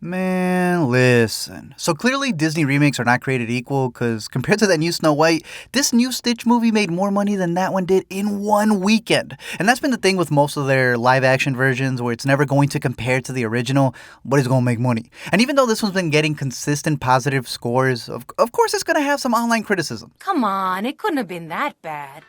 Man, listen. So clearly Disney remakes are not created equal because compared to that new Snow White, this new Stitch movie made more money than that one did in one weekend. And that's been the thing with most of their live action versions where it's never going to compare to the original, but it's going to make money. And even though this one's been getting consistent positive scores, of course it's going to have some online criticism. Come on, it couldn't have been that bad.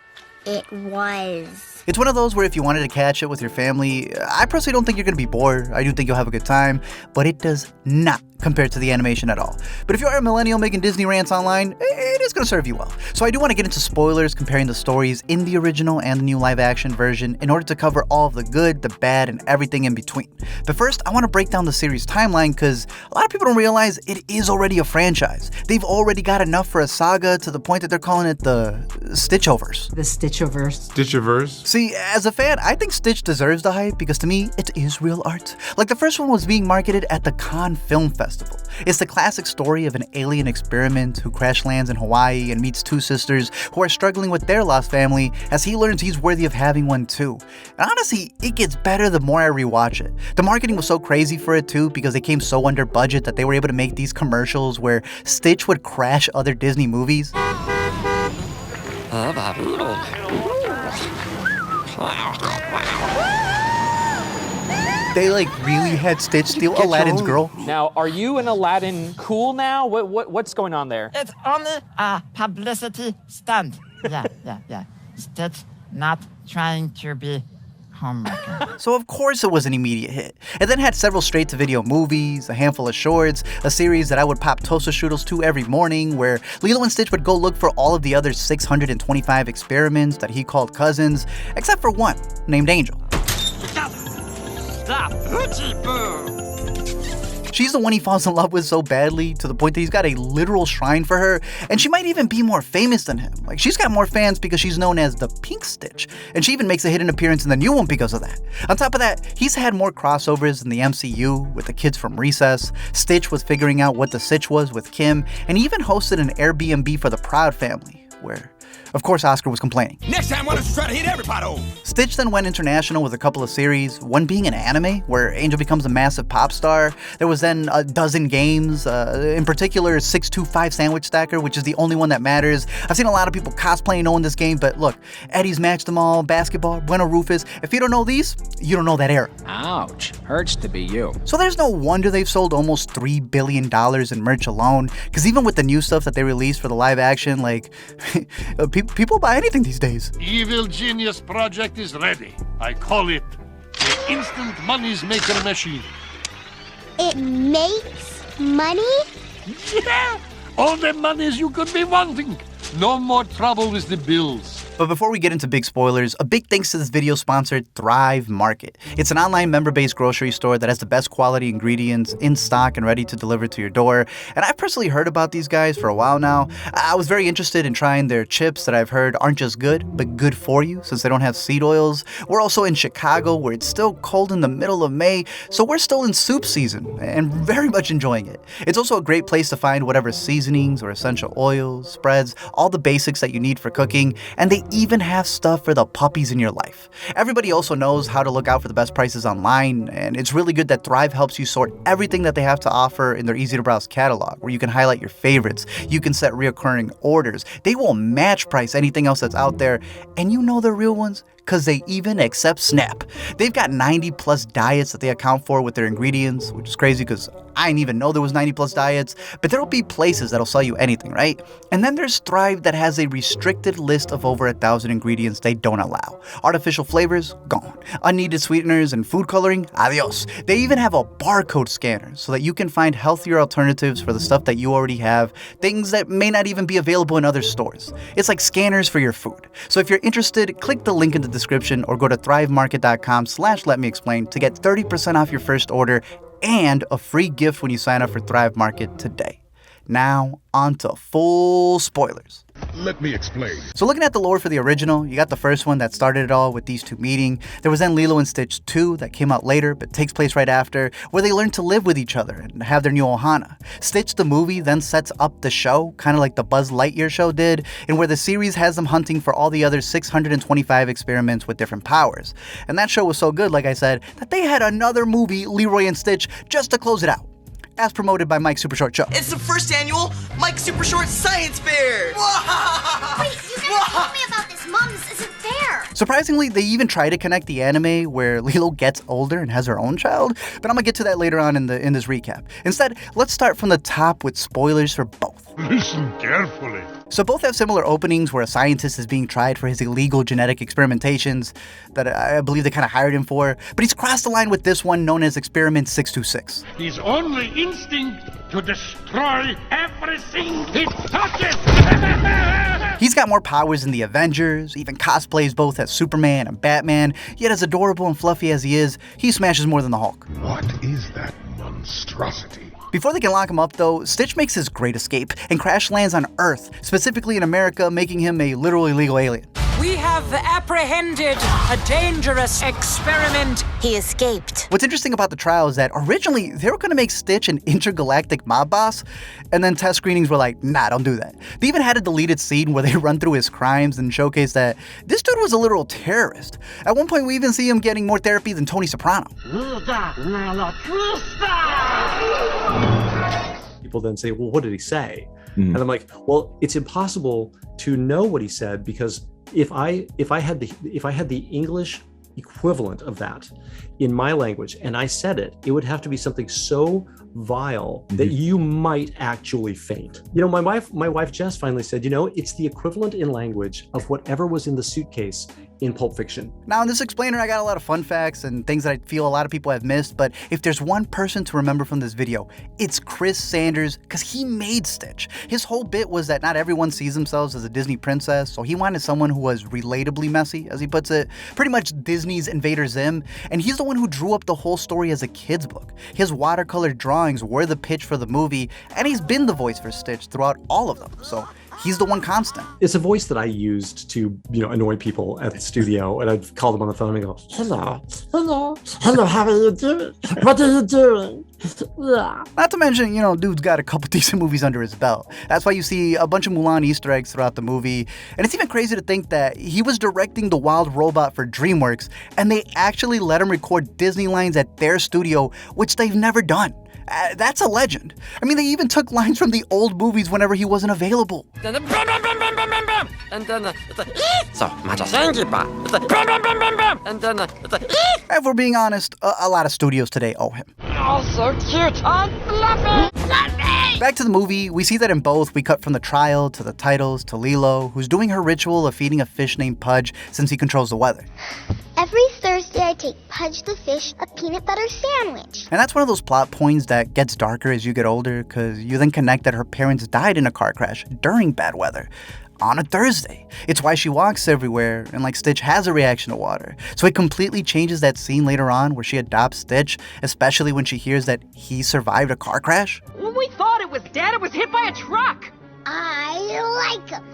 It was. It's one of those where if you wanted to catch it with your family, I personally don't think you're going to be bored. I do think you'll have a good time, but it does not compare to the animation at all. But if you're a millennial making Disney rants online, it is going to serve you well. So I do want to get into spoilers comparing the stories in the original and the new live action version in order to cover all of the good, the bad, and everything in between. But first, I want to break down the series timeline because a lot of people don't realize it is already a franchise. They've already got enough for a saga to the point that they're calling it the Stitchoverse. The Stitchoverse. Stitchoverse? See, as a fan, I think Stitch deserves the hype because to me, it is real art. Like the first one was being marketed at the Cannes Film Festival. It's the classic story of an alien experiment who crash lands in Hawaii and meets two sisters who are struggling with their lost family as he learns he's worthy of having one too. And honestly, it gets better the more I rewatch it. The marketing was so crazy for it too because they came so under budget that they were able to make these commercials where Stitch would crash other Disney movies. They really had Stitch steal Aladdin's girl. Now, are you and Aladdin cool now? What's going on there? It's only a publicity stunt. Yeah. Stitch not trying to be homemaker. So of course it was an immediate hit. It then had several straight-to-video movies, a handful of shorts, a series that I would pop toaster strudels to every morning where Lilo and Stitch would go look for all of the other 625 experiments that he called cousins, except for one, named Angel. She's the one he falls in love with so badly to the point that he's got a literal shrine for her, and she might even be more famous than him. She's got more fans because she's known as the Pink Stitch, and she even makes a hidden appearance in the new one because of that. On top of that, he's had more crossovers in the MCU with the kids from Recess. Stitch was figuring out what the sitch was with Kim, and he even hosted an Airbnb for the Proud Family, where of course, Oscar was complaining. Next time, why don't you try to hit every pothole? Stitch then went international with a couple of series, one being an anime where Angel becomes a massive pop star. There was then a dozen games, in particular 625 Sandwich Stacker, which is the only one that matters. I've seen a lot of people cosplaying knowing this game, but look, Eddie's Match Them All, Basketball, Bueno Rufus. If you don't know these, you don't know that era. Ouch, hurts to be you. So there's no wonder they've sold almost $3 billion in merch alone, because even with the new stuff that they released for the live action, people buy anything these days. Evil Genius Project is ready. I call it the Instant Money's Maker Machine. It makes money? Yeah! All the monies you could be wanting. No more trouble with the bills. But before we get into big spoilers, a big thanks to this video sponsor, Thrive Market. It's an online member-based grocery store that has the best quality ingredients in stock and ready to deliver to your door. And I've personally heard about these guys for a while now. I was very interested in trying their chips that I've heard aren't just good, but good for you since they don't have seed oils. We're also in Chicago where it's still cold in the middle of May, so we're still in soup season and very much enjoying it. It's also a great place to find whatever seasonings or essential oils, spreads, all the basics that you need for cooking, and they even have stuff for the puppies in your life. Everybody also knows how to look out for the best prices online, and it's really good that Thrive helps you sort everything that they have to offer in their easy-to-browse catalog, where you can highlight your favorites, you can set reoccurring orders, they will match price anything else that's out there, and you know they're real ones because they even accept Snap. They've got 90 plus diets that they account for with their ingredients, which is crazy because I didn't even know there was 90 plus diets, but there'll be places that'll sell you anything, right? And then there's Thrive that has a restricted list of over 1,000 ingredients they don't allow. Artificial flavors, gone. Unneeded sweeteners and food coloring, adios. They even have a barcode scanner so that you can find healthier alternatives for the stuff that you already have, things that may not even be available in other stores. It's like scanners for your food. So if you're interested, click the link in the description or go to thrivemarket.com/letmeexplain to get 30% off your first order and a free gift when you sign up for Thrive Market today. Now, on to full spoilers. Let me explain. So looking at the lore for the original, you got the first one that started it all with these two meeting. There was then Lilo and Stitch 2 that came out later but takes place right after, where they learn to live with each other and have their new ohana. Stitch the movie then sets up the show, kind of like the Buzz Lightyear show did, and where the series has them hunting for all the other 625 experiments with different powers. And that show was so good, like I said, that they had another movie, Leroy and Stitch, just to close it out. as promoted by Mike Super Short Show. It's the first annual Mike Super Short Science Fair! Wait, you never told me about this, Mom. This isn't fair. Surprisingly, they even try to connect the anime where Lilo gets older and has her own child, but I'm gonna get to that later on in this recap. Instead, let's start from the top with spoilers for both. Listen carefully. So both have similar openings where a scientist is being tried for his illegal genetic experimentations that I believe they kind of hired him for, but he's crossed the line with this one known as Experiment 626. His only instinct to destroy everything he touches. He's got more powers than the Avengers, even cosplays both as Superman and Batman, yet as adorable and fluffy as he is, he smashes more than the Hulk. What is that monstrosity? Before they can lock him up, though, Stitch makes his great escape and crash lands on Earth, specifically in America, making him a literal illegal alien. We have apprehended a dangerous experiment. He escaped. What's interesting about the trial is that originally they were going to make Stitch an intergalactic mob boss, and then test screenings were like, nah, don't do that. They even had a deleted scene where they run through his crimes and showcase that this dude was a literal terrorist. At one point, we even see him getting more therapy than Tony Soprano. People then say, well, what did he say? And I'm like, well, it's impossible to know what he said because if I had the English equivalent of that in my language and I said it, it would have to be something so vile that you might actually faint. You know, my wife Jess finally said, you know, it's the equivalent in language of whatever was in the suitcase in Pulp Fiction. Now in this explainer, I got a lot of fun facts and things that I feel a lot of people have missed, but if there's one person to remember from this video, it's Chris Sanders, because he made Stitch. His whole bit was that not everyone sees themselves as a Disney princess, so he wanted someone who was relatably messy, as he puts it, pretty much Disney's Invader Zim, and he's the one who drew up the whole story as a kid's book. His watercolor drawings were the pitch for the movie, and he's been the voice for Stitch throughout all of them, so he's the one constant. It's a voice that I used to, annoy people at the studio, and I'd call them on the phone and go, hello, how are you doing? What are you doing? Not to mention, dude's got a couple decent movies under his belt. That's why you see a bunch of Mulan Easter eggs throughout the movie, and it's even crazy to think that he was directing The Wild Robot for DreamWorks, and they actually let him record Disney lines at their studio, which they've never done. That's a legend. I mean, they even took lines from the old movies whenever he wasn't available. And then If we're being honest, a lot of studios today owe him. Oh, so cute. Oh, fluffy. Back to the movie, we see that in both, we cut from the trial to the titles to Lilo, who's doing her ritual of feeding a fish named Pudge since he controls the weather. Every Thursday, I take Pudge the fish a peanut butter sandwich. And that's one of those plot points that gets darker as you get older, because you then connect that her parents died in a car crash during bad weather on a Thursday. It's why she walks everywhere, and like Stitch has a reaction to water. So it completely changes that scene later on where she adopts Stitch, especially when she hears that he survived a car crash. When we thought it was dead, it was hit by a truck. I like him.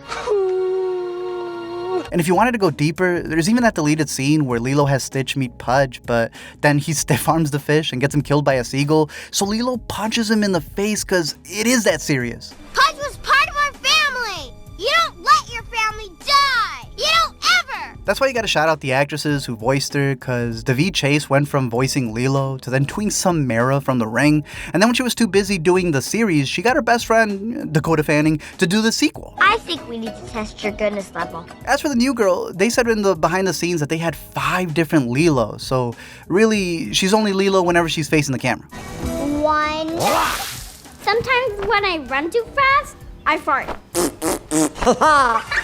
And if you wanted to go deeper, there's even that deleted scene where Lilo has Stitch meet Pudge, but then he stiff arms the fish and gets him killed by a seagull. So Lilo punches him in the face because it is that serious. Pudge was part of our family. You don't let your family die. You don't ever. That's why you gotta shout out the actresses who voiced her, because Daveigh Chase went from voicing Lilo to then doing some Mara from The Ring, and then when she was too busy doing the series, she got her best friend, Dakota Fanning, to do the sequel. I think we need to test your goodness level. As for the new girl, they said in the behind the scenes that they had 5 different Lilos, so really, she's only Lilo whenever she's facing the camera. 1. Sometimes when I run too fast, I fart.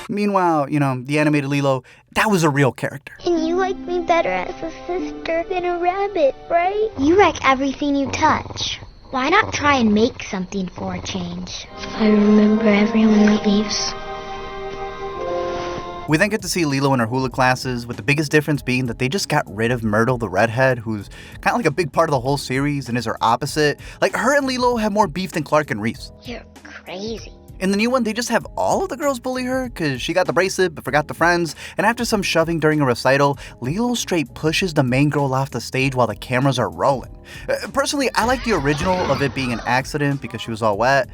Meanwhile, the animated Lilo, that was a real character. And you like me better as a sister than a rabbit, right? You wreck everything you touch. Why not try and make something for a change? I remember everyone that leaves. We then get to see Lilo in her hula classes, with the biggest difference being that they just got rid of Myrtle the redhead, who's kind of like a big part of the whole series and is her opposite. Like, her and Lilo have more beef than Clark and Reese. You're crazy. In the new one, they just have all of the girls bully her because she got the bracelet but forgot the friends, and after some shoving during a recital, Lilo straight pushes the main girl off the stage while the cameras are rolling. Personally, I like the original of it being an accident because she was all wet,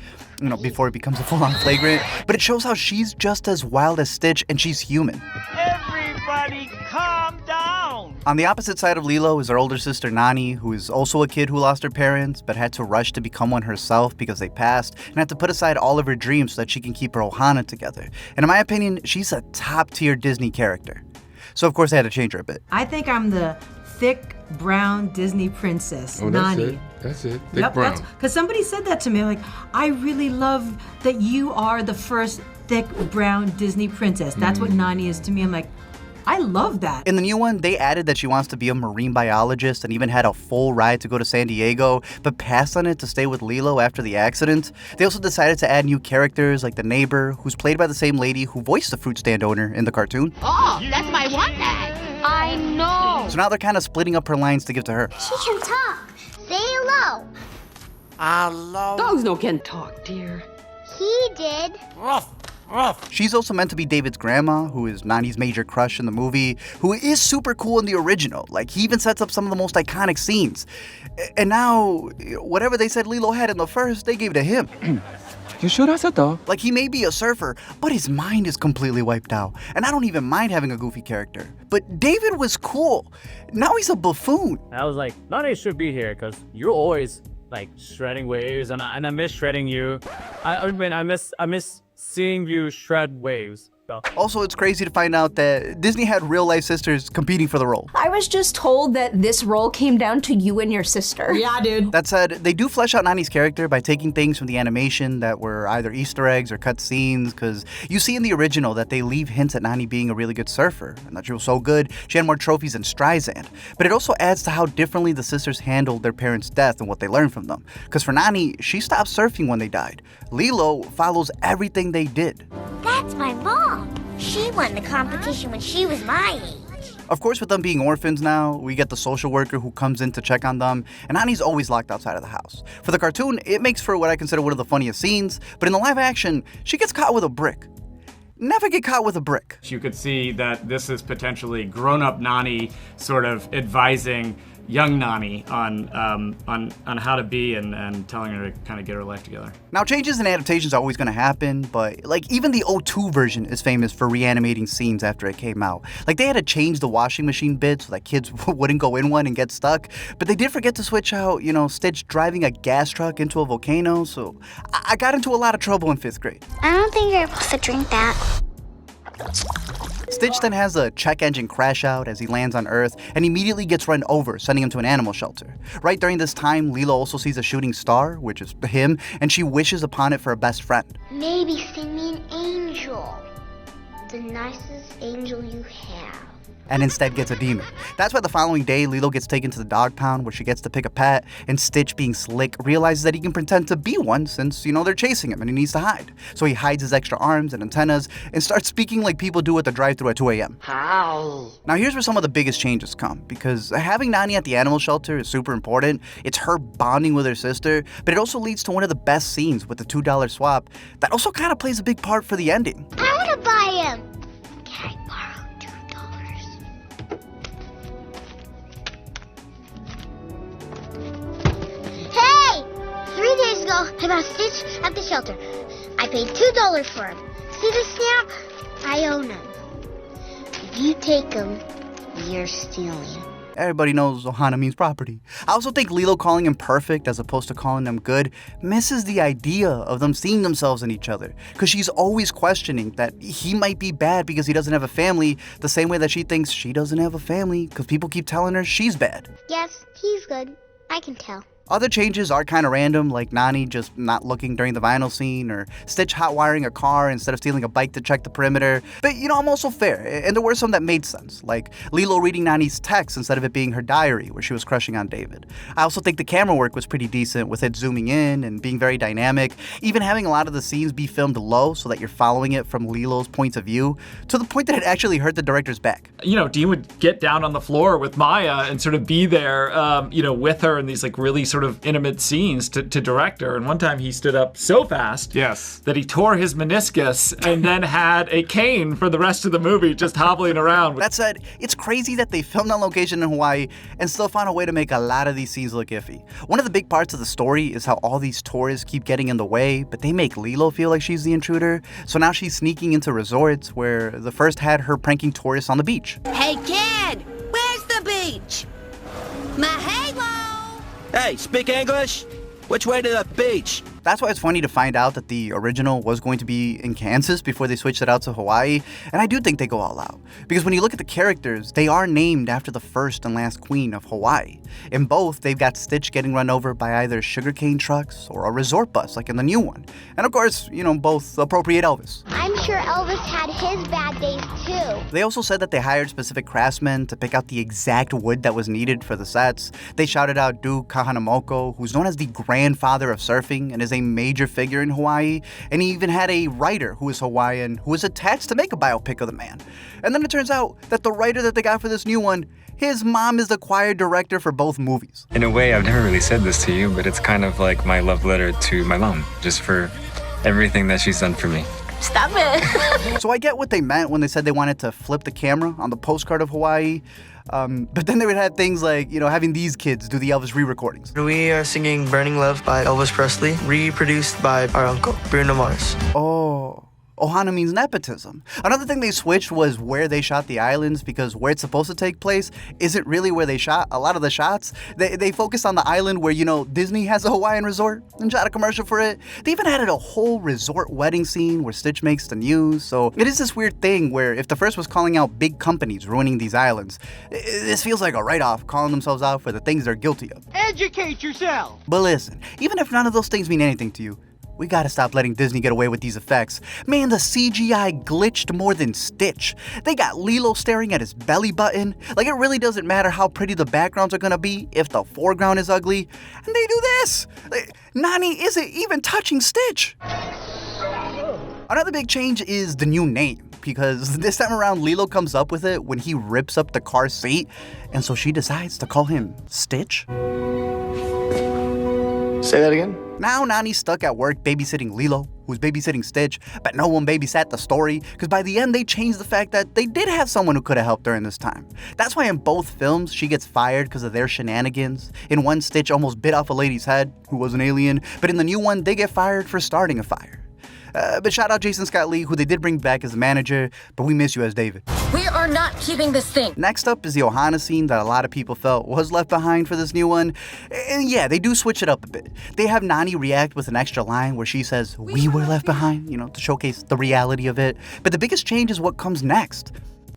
before it becomes a full-on flagrant, but it shows how she's just as wild as Stitch and she's human. everybody calm down. On the opposite side of Lilo is her older sister Nani, who is also a kid who lost her parents, but had to rush to become one herself because they passed, and had to put aside all of her dreams so that she can keep her ohana together. And in my opinion, she's a top-tier Disney character. So of course they had to change her a bit. I think I'm the thick, brown Disney princess, Nani. That's it. Thick brown. Because somebody said that to me. Like, I really love that you are the first thick, brown Disney princess. That's what Nani is to me. I'm like, I love that. In the new one, they added that she wants to be a marine biologist and even had a full ride to go to San Diego, but passed on it to stay with Lilo after the accident. They also decided to add new characters like the neighbor, who's played by the same lady who voiced the fruit stand owner in the cartoon. Oh, that's my one ad. I know. So now they're kind of splitting up her lines to give to her. She can talk. Say hello. Hello. Dogs no can talk, dear. He did. Ruff. She's also meant to be David's grandma, who is Nani's major crush in the movie, who is super cool in the original. Like, he even sets up some of the most iconic scenes. And now, whatever they said Lilo had in the first, they gave to him. You sure that's it, though? Like, he may be a surfer, but his mind is completely wiped out. And I don't even mind having a goofy character. But David was cool. Now he's a buffoon. I was like, Nani should be here, because you're always, like, shredding waves, and I miss shredding you. I miss seeing you shred waves. So. Also, it's crazy to find out that Disney had real-life sisters competing for the role. I was just told that this role came down to you and your sister. Yeah, dude. That said, they do flesh out Nani's character by taking things from the animation that were either Easter eggs or cut scenes, because you see in the original that they leave hints at Nani being a really good surfer, and that she was so good, she had more trophies than Streisand. But it also adds to how differently the sisters handled their parents' death and what they learned from them. Because for Nani, she stopped surfing when they died. Lilo follows everything they did. That's my mom. She won the competition when she was my age. Of course, with them being orphans now, we get the social worker who comes in to check on them, and Nani's always locked outside of the house. For the cartoon, it makes for what I consider one of the funniest scenes, but in the live action, she gets caught with a brick. Never get caught with a brick. You could see that this is potentially grown-up Nani sort of advising young Nani on how to be and telling her to kind of get her life together. Now, changes and adaptations are always going to happen, but like even the '02 version is famous for reanimating scenes after it came out. Like they had to change the washing machine bit so that kids wouldn't go in one and get stuck, but they did forget to switch out, Stitch driving a gas truck into a volcano, so I got into a lot of trouble in 5th grade. I don't think you're supposed to drink that. Stitch then has a check engine crash out as he lands on Earth and immediately gets run over, sending him to an animal shelter. Right during this time, Lilo also sees a shooting star, which is him, and she wishes upon it for a best friend. Maybe send me an angel. The nicest angel you have. And instead gets a demon. That's why the following day, Lilo gets taken to the dog pound where she gets to pick a pet, and Stitch, being slick, realizes that he can pretend to be one since, they're chasing him and he needs to hide. So he hides his extra arms and antennas and starts speaking like people do at the drive-thru at 2 a.m. How? Now here's where some of the biggest changes come, because having Nani at the animal shelter is super important. It's her bonding with her sister, but it also leads to one of the best scenes with the $2 swap that also kind of plays a big part for the ending. I want to buy him. Can I borrow $2? Hey! 3 days ago, I bought Stitch at the shelter. I paid $2 for him. See this snap? I own him. If you take him, you're stealing. Everybody knows ohana means property. I also think Lilo calling him perfect as opposed to calling them good misses the idea of them seeing themselves in each other, because she's always questioning that he might be bad because he doesn't have a family, the same way that she thinks she doesn't have a family because people keep telling her she's bad. Yes, he's good. I can tell. Other changes are kind of random, like Nani just not looking during the vinyl scene, or Stitch hot-wiring a car instead of stealing a bike to check the perimeter. But, I'm also fair, and there were some that made sense, like Lilo reading Nani's text instead of it being her diary where she was crushing on David. I also think the camera work was pretty decent, with it zooming in and being very dynamic, even having a lot of the scenes be filmed low so that you're following it from Lilo's point of view, to the point that it actually hurt the director's back. Dean would get down on the floor with Maia and sort of be there, with her in these really sort of intimate scenes to direct her. And one time he stood up so fast that he tore his meniscus and then had a cane for the rest of the movie just hobbling around. That said, it's crazy that they filmed on location in Hawaii and still found a way to make a lot of these scenes look iffy. One of the big parts of the story is how all these tourists keep getting in the way, but they make Lilo feel like she's the intruder. So now she's sneaking into resorts where the first had her pranking tourists on the beach. Hey kid, where's the beach? Hey, speak English? Which way to the beach? That's why it's funny to find out that the original was going to be in Kansas before they switched it out to Hawaii, and I do think they go all out. Because when you look at the characters, they are named after the first and last queen of Hawaii. In both, they've got Stitch getting run over by either sugarcane trucks or a resort bus, like in the new one. And of course, both appropriate Elvis. I'm sure Elvis had his bad days too. They also said that they hired specific craftsmen to pick out the exact wood that was needed for the sets. They shouted out Duke Kahanamoko, who's known as the grandfather of surfing and is a major figure in Hawaii, and he even had a writer who is Hawaiian who was attached to make a biopic of the man. And then it turns out that the writer that they got for this new one, his mom is the choir director for both movies. In a way, I've never really said this to you, but it's kind of like my love letter to my mom, just for everything that she's done for me. Stop it. So I get what they meant when they said they wanted to flip the camera on the postcard of Hawaii. But then they would have things like, having these kids do the Elvis re-recordings. We are singing Burning Love by Elvis Presley, reproduced by our uncle, Bruno Mars. Oh. Ohana means nepotism. Another thing they switched was where they shot the islands, because where it's supposed to take place isn't really where they shot a lot of the shots. They focused on the island where, Disney has a Hawaiian resort and shot a commercial for it. They even added a whole resort wedding scene where Stitch makes the news. So it is this weird thing where if the first was calling out big companies ruining these islands, this feels like a write-off, calling themselves out for the things they're guilty of. Educate yourself! But listen, even if none of those things mean anything to you, we gotta stop letting Disney get away with these effects. Man, the CGI glitched more than Stitch. They got Lilo staring at his belly button. Like, it really doesn't matter how pretty the backgrounds are gonna be if the foreground is ugly. And they do this! Nani isn't even touching Stitch! Another big change is the new name, because this time around Lilo comes up with it when he rips up the car seat, and so she decides to call him Stitch. Say that again? Now Nani's stuck at work babysitting Lilo, who's babysitting Stitch, but no one babysat the story, because by the end they changed the fact that they did have someone who could have helped during this time. That's why in both films she gets fired because of their shenanigans. In one, Stitch almost bit off a lady's head, who was an alien, but in the new one, they get fired for starting a fire. But shout out Jason Scott Lee, who they did bring back as a manager, but we miss you as David. We are not keeping this thing. Next up is the Ohana scene that a lot of people felt was left behind for this new one. And yeah, they do switch it up a bit. They have Nani react with an extra line where she says, "We were left behind," to showcase the reality of it. But the biggest change is what comes next.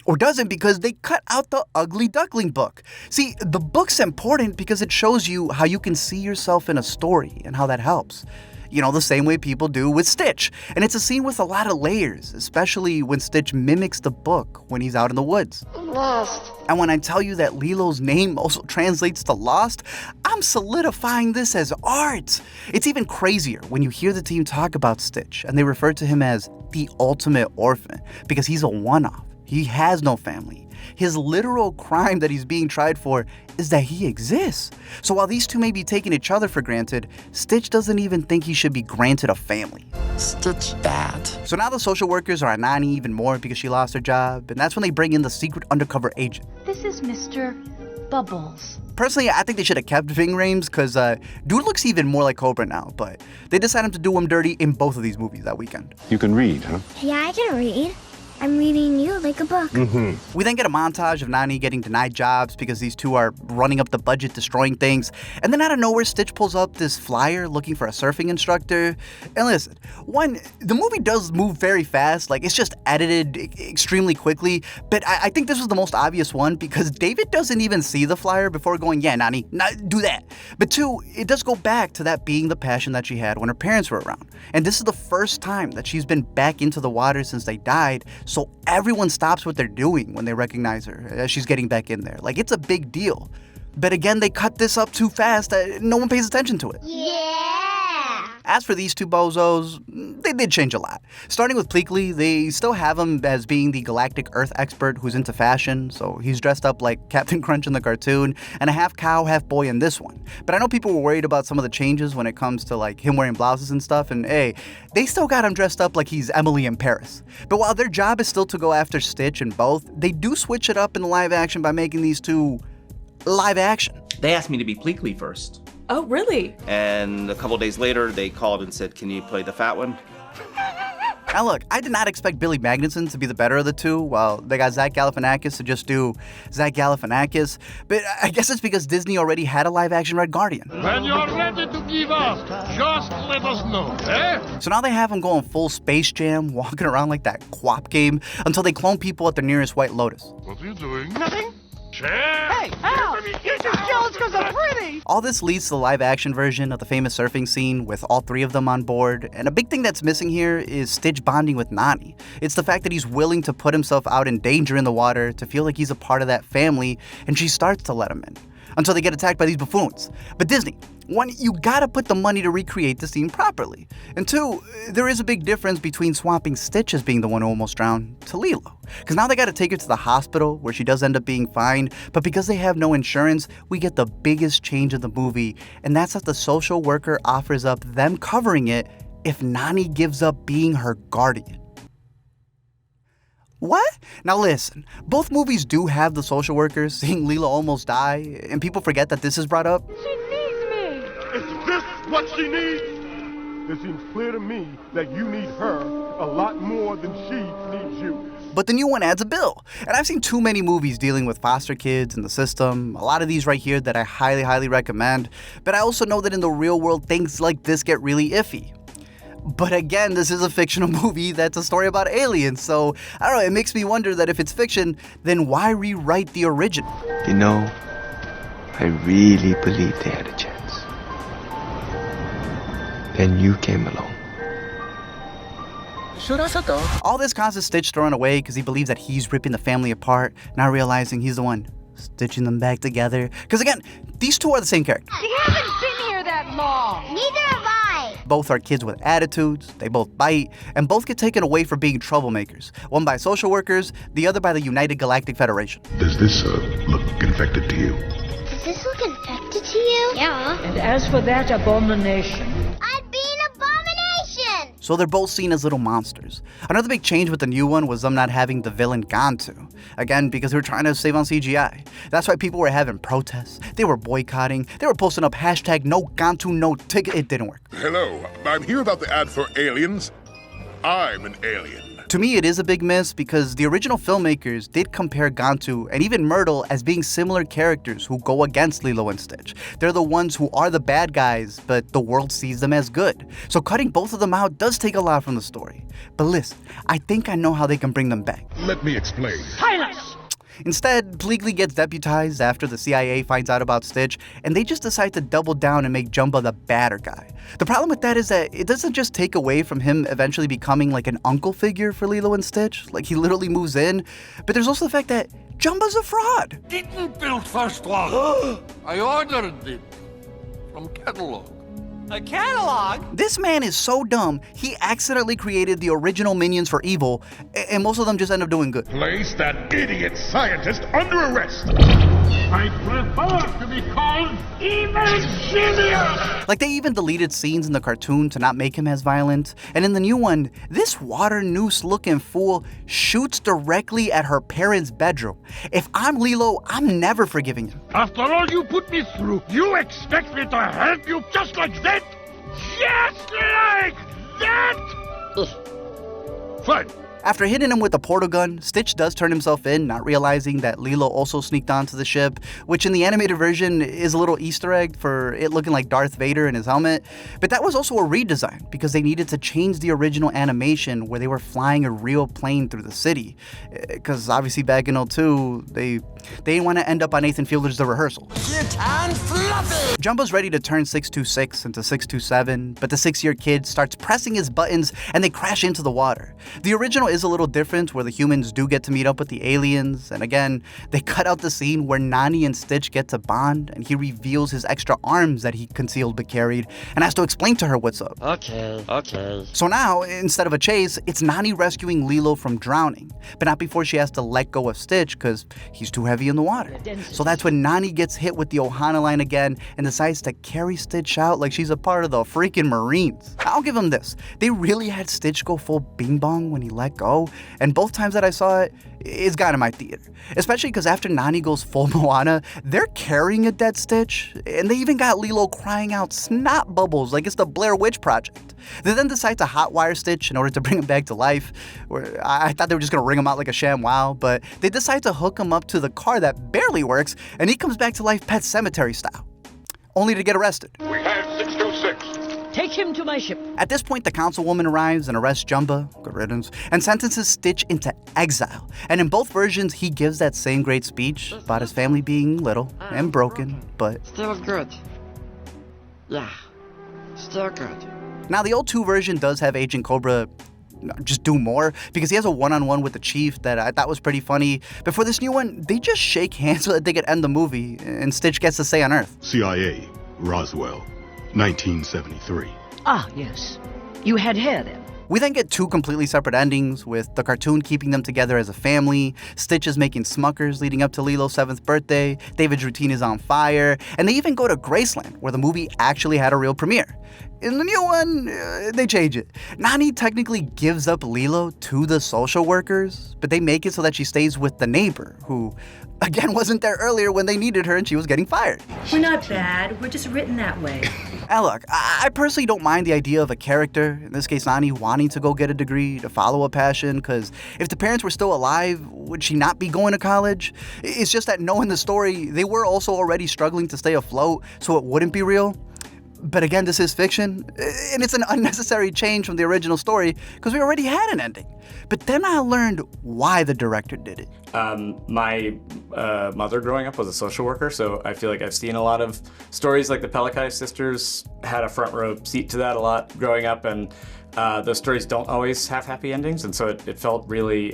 Or doesn't, because they cut out the Ugly Duckling book. See, the book's important because it shows you how you can see yourself in a story and how that helps. The same way people do with Stitch. And it's a scene with a lot of layers, especially when Stitch mimics the book when he's out in the woods. Lost. And when I tell you that Lilo's name also translates to Lost, I'm solidifying this as art. It's even crazier when you hear the team talk about Stitch and they refer to him as the ultimate orphan because he's a one-off. He has no family. His literal crime that he's being tried for is that he exists. So while these two may be taking each other for granted, Stitch doesn't even think he should be granted a family. Stitch bad. So now the social workers are on Nani even more because she lost her job, and that's when they bring in the secret undercover agent. This is Mr. Bubbles. Personally, I think they should have kept Ving Rhames because dude looks even more like Cobra now, but they decided to do him dirty in both of these movies that weekend. You can read, huh? Yeah, I can read. I'm reading you like a book. Mm-hmm. We then get a montage of Nani getting denied jobs because these two are running up the budget, destroying things. And then out of nowhere, Stitch pulls up this flyer looking for a surfing instructor. And listen, one, the movie does move very fast. Like, it's just edited extremely quickly. But I think this was the most obvious one because David doesn't even see the flyer before going, yeah, Nani, do that. But two, it does go back to that being the passion that she had when her parents were around. And this is the first time that she's been back into the water since they died. So everyone stops what they're doing when they recognize her as she's getting back in there. Like, it's a big deal. But again, they cut this up too fast that no one pays attention to it. Yeah! As for these two bozos, they did change a lot. Starting with Pleakley, they still have him as being the galactic Earth expert who's into fashion, so he's dressed up like Captain Crunch in the cartoon, and a half cow, half boy in this one. But I know people were worried about some of the changes when it comes to like him wearing blouses and stuff, and hey, they still got him dressed up like he's Emily in Paris. But while their job is still to go after Stitch in both, they do switch it up in the live action by making these two live action. They asked me to be Pleakley first. Oh, really? And a couple days later, they called and said, "Can you play the fat one?" Now look, I did not expect Billy Magnussen to be the better of the two, while they got Zach Galifianakis to just do Zach Galifianakis, but I guess it's because Disney already had a live-action Red Guardian. When you're ready to give up, just let us know, eh? So now they have him going full Space Jam, walking around like that Quap game, until they clone people at their nearest White Lotus. What are you doing? Nothing. Hey, Al! You're just jealous because I'm pretty! All this leads to the live-action version of the famous surfing scene with all three of them on board, and a big thing that's missing here is Stitch bonding with Nani. It's the fact that he's willing to put himself out in danger in the water to feel like he's a part of that family, and she starts to let him in, until they get attacked by these buffoons. But Disney, one, you gotta put the money to recreate the scene properly. And two, there is a big difference between swapping Stitch as being the one who almost drowned to Lilo. Because now they gotta take her to the hospital, where she does end up being fine, but because they have no insurance, we get the biggest change of the movie, and that's that the social worker offers up them covering it if Nani gives up being her guardian. What? Now listen, both movies do have the social workers seeing Lilo almost die, and people forget that this is brought up. She needs me! Is this what she needs? It seems clear to me that you need her a lot more than she needs you. But the new one adds a bill, and I've seen too many movies dealing with foster kids in the system, a lot of these right here that I highly recommend, but I also know that in the real world things like this get really iffy. But again, this is a fictional movie that's a story about aliens, so I don't know, it makes me wonder that if it's fiction, then why rewrite the original? You know, I really believed they had a chance. Then you came along. All this causes Stitch throwing away because he believes that he's ripping the family apart, not realizing he's the one stitching them back together. Because again, these two are the same character. You haven't been here that long! Neither have I! Both are kids with attitudes, they both bite, and both get taken away for being troublemakers. One by social workers, the other by the United Galactic Federation. Does this look infected to you? Does this look infected to you? Yeah. And as for that abomination, I'd be an abomination! So they're both seen as little monsters. Another big change with the new one was them not having the villain Gantu. Again, because they were trying to save on CGI. That's why people were having protests, they were boycotting, they were posting up hashtag no Gantu, no ticket. It didn't work. Hello, I'm here about the ad for aliens. I'm an alien. To me, it is a big miss because the original filmmakers did compare Gantu and even Myrtle as being similar characters who go against Lilo and Stitch. They're the ones who are the bad guys, but the world sees them as good. So cutting both of them out does take a lot from the story. But listen, I think I know how they can bring them back. Let me explain. Silence! Instead, Pleakley gets deputized after the CIA finds out about Stitch, and they just decide to double down and make Jumbo the badder guy. The problem with that is that it doesn't just take away from him eventually becoming like an uncle figure for Lilo and Stitch, like he literally moves in, but there's also the fact that Jumbo's a fraud. Didn't build first one. I ordered it from catalog. A catalog? This man is so dumb, he accidentally created the original minions for evil, and most of them just end up doing good. Place that idiot scientist under arrest. I prefer to be called Evil Genius! Like, they even deleted scenes in the cartoon to not make him as violent. And in the new one, this water noose looking fool shoots directly at her parents' bedroom. If I'm Lilo, I'm never forgiving him. After all you put me through, you expect me to help you just like that? Just like that? Fine. After hitting him with the portal gun, Stitch does turn himself in, not realizing that Lilo also sneaked onto the ship, which in the animated version is a little Easter egg for it looking like Darth Vader in his helmet. But that was also a redesign because they needed to change the original animation where they were flying a real plane through the city. Because obviously back in 02, they didn't want to end up on Nathan Fielder's The Rehearsal. Cute and fluffy! Jumbo's ready to turn 626 into 627, but the 6-year kid starts pressing his buttons and they crash into the water. The original is a little different where the humans do get to meet up with the aliens, and again, they cut out the scene where Nani and Stitch get to bond and he reveals his extra arms that he concealed but carried and has to explain to her what's up. Okay. So now, instead of a chase, it's Nani rescuing Lilo from drowning, but not before she has to let go of Stitch because he's too heavy in the water. So that's when Nani gets hit with the Ohana line again again and decides to carry Stitch out like she's a part of the freaking Marines. I'll give them this. They really had Stitch go full bing bong when he let go, and both times that I saw it, it's got in my theater. Especially because after Nani goes full Moana, they're carrying a dead Stitch, and they even got Lilo crying out snot bubbles like it's the Blair Witch Project. They then decide to hotwire Stitch in order to bring him back to life. I thought they were just gonna ring him out like a ShamWow, but they decide to hook him up to the car that barely works, and he comes back to life Pet Cemetery style, only to get arrested. We have 626. Take him to my ship. At this point, the councilwoman arrives and arrests Jumba, good riddance, and sentences Stitch into exile. And in both versions, he gives that same great speech about his family being little and broken, but still good. Yeah, still good. Now, the old 2 version does have Agent Cobra just do more, because he has a one-on-one with the chief that I thought was pretty funny. But for this new one, they just shake hands so that they could end the movie, and Stitch gets to stay on Earth. CIA, Roswell, 1973. Ah, yes. You had hair then. We then get 2 completely separate endings, with the cartoon keeping them together as a family, Stitch is making Smuckers leading up to Lilo's 7th birthday, David's routine is on fire, and they even go to Graceland, where the movie actually had a real premiere. In the new one, they change it. Nani technically gives up Lilo to the social workers, but they make it so that she stays with the neighbor, who, again, wasn't there earlier when they needed her and she was getting fired. We're not bad. We're just written that way. Now look, I personally don't mind the idea of a character, in this case Nani, wanting to go get a degree, to follow a passion, because if the parents were still alive, would she not be going to college? It's just that knowing the story, they were also already struggling to stay afloat, so it wouldn't be real. But again, this is fiction, and it's an unnecessary change from the original story because we already had an ending. But then I learned why the director did it. My mother growing up was a social worker, so I feel like I've seen a lot of stories like the Pleakley sisters, had a front row seat to that a lot growing up, and those stories don't always have happy endings, and so it felt really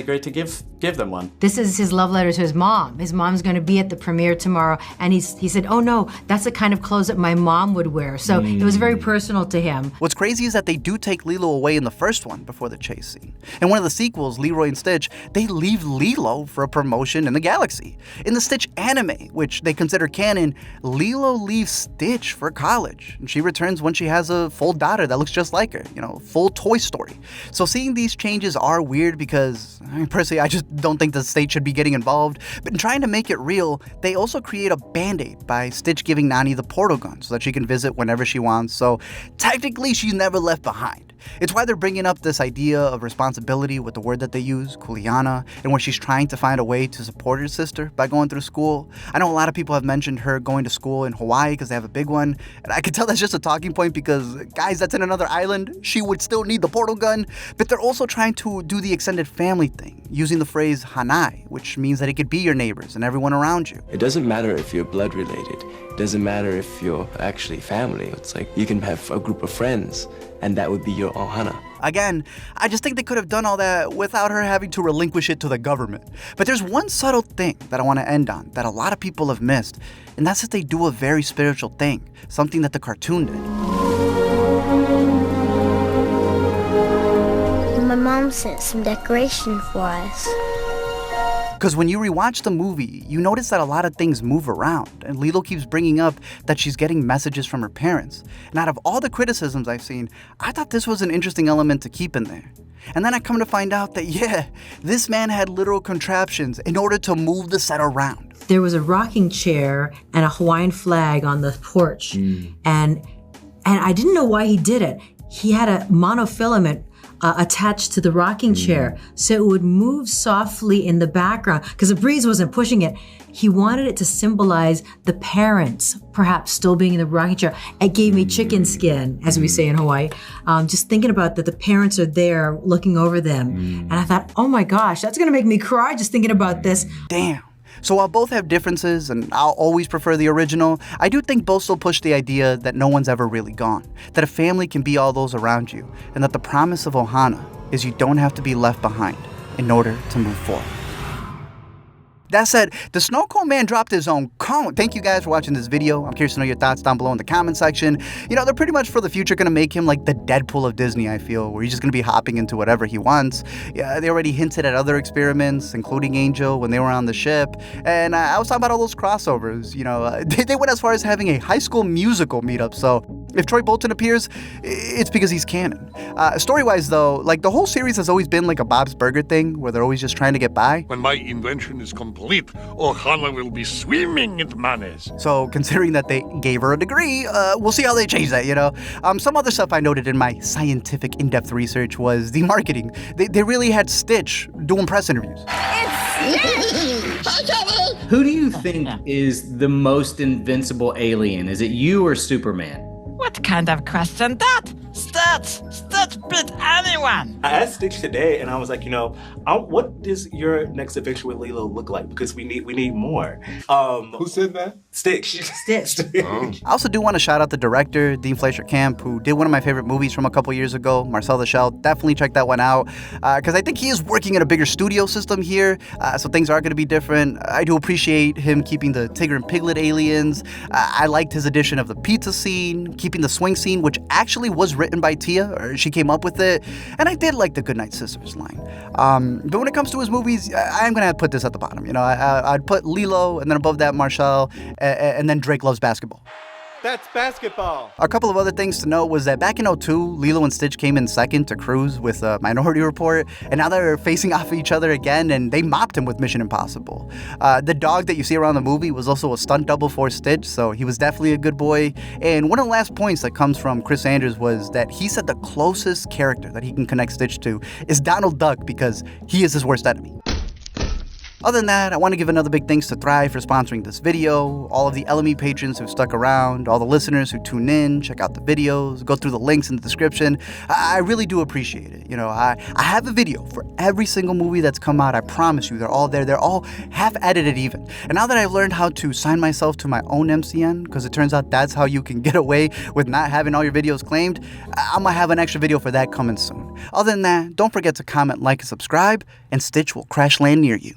great to give them one. This is his love letter to his mom. His mom's going to be at the premiere tomorrow, and he said, oh no, that's the kind of clothes that my mom would wear. So it was very personal to him. What's crazy is that they do take Lilo away in the first one before the chase scene. In one of the sequels, Leroy and Stitch, they leave Lilo for a promotion in the galaxy. In the Stitch anime, which they consider canon, Lilo leaves Stitch for college, and she returns when she has a full daughter that looks just like her, full Toy Story. So seeing these changes are weird because, personally, I just don't think the state should be getting involved. But in trying to make it real, they also create a band-aid by Stitch giving Nani the portal gun so that she can visit whenever she wants. So technically, she's never left behind. It's why they're bringing up this idea of responsibility with the word that they use, kuleana, and where she's trying to find a way to support her sister by going through school. I know a lot of people have mentioned her going to school in Hawaii because they have a big one, and I can tell that's just a talking point because, guys, that's in another island. She would still need the portal gun, but they're also trying to do the extended family thing, using the phrase hanai, which means that it could be your neighbors and everyone around you. It doesn't matter if you're blood related. It doesn't matter if you're actually family. It's like you can have a group of friends, and that would be your ohana. Again, I just think they could have done all that without her having to relinquish it to the government. But there's one subtle thing that I want to end on that a lot of people have missed, and that's that they do a very spiritual thing, something that the cartoon did. My mom sent some decoration for us. Because when you rewatch the movie, you notice that a lot of things move around, and Lilo keeps bringing up that she's getting messages from her parents. And out of all the criticisms I've seen, I thought this was an interesting element to keep in there. And then I come to find out that, yeah, this man had literal contraptions in order to move the set around. There was a rocking chair and a Hawaiian flag on the porch, and I didn't know why he did it. He had a monofilament attached to the rocking chair, so it would move softly in the background because the breeze wasn't pushing it. He wanted it to symbolize the parents perhaps still being in the rocking chair. It gave me chicken skin, as we say in Hawaii, just thinking about that the parents are there looking over them. And I thought, oh my gosh, that's gonna make me cry just thinking about this. Damn. So while both have differences, and I'll always prefer the original, I do think both still push the idea that no one's ever really gone, that a family can be all those around you, and that the promise of Ohana is you don't have to be left behind in order to move forward. That said, the Snow Cone Man dropped his own cone. Thank you guys for watching this video. I'm curious to know your thoughts down below in the comment section. You know, they're pretty much for the future going to make him like the Deadpool of Disney, I feel, where he's just going to be hopping into whatever he wants. Yeah, they already hinted at other experiments, including Angel, when they were on the ship. And I was talking about all those crossovers. You know, they went as far as having a High School Musical meetup. So if Troy Bolton appears, it's because he's canon. Story-wise, though, like the whole series has always been like a Bob's Burger thing, where they're always just trying to get by. When my invention is complete, Ohana will be swimming in mayonnaise. So considering that they gave her a degree, we'll see how they change that, you know? Some other stuff I noted in my scientific in-depth research was the marketing. They really had Stitch doing press interviews. Who do you think is the most invincible alien? Is it you or Superman? What kind of question that? Stitch beat anyone! I asked Stitch today, and I was like, you know, what does your next adventure with Lilo look like? Because we need more. Who said that? Stitch. I also do want to shout out the director, Dean Fleischer Camp, who did one of my favorite movies from a couple years ago, Marcel the Shell. Definitely check that one out, because I think he is working in a bigger studio system here, so things are going to be different. I do appreciate him keeping the Tigger and Piglet aliens. I liked his addition of the pizza scene, keeping the swing scene, which actually was written by Tia, or she came up with it, and I did like the Goodnight Sisters line. But when it comes to his movies, I'm going to put this at the bottom. You know, I'd put Lilo, and then above that, Marshall, and then Drake Loves Basketball. That's basketball. A couple of other things to note was that back in 2002, Lilo and Stitch came in second to Cruise with Minority Report, and now they're facing off each other again, and they mopped him with Mission Impossible. The dog that you see around the movie was also a stunt double for Stitch, so he was definitely a good boy. And one of the last points that comes from Chris Andrews was that he said the closest character that he can connect Stitch to is Donald Duck because he is his worst enemy. Other than that, I want to give another big thanks to Thrive for sponsoring this video, all of the LME patrons who've stuck around, all the listeners who tune in, check out the videos, go through the links in the description. I really do appreciate it. You know, I have a video for every single movie that's come out. I promise you, they're all there. They're all half edited even. And now that I've learned how to sign myself to my own MCN, because it turns out that's how you can get away with not having all your videos claimed, I'm going to have an extra video for that coming soon. Other than that, don't forget to comment, like, and subscribe, and Stitch will crash land near you.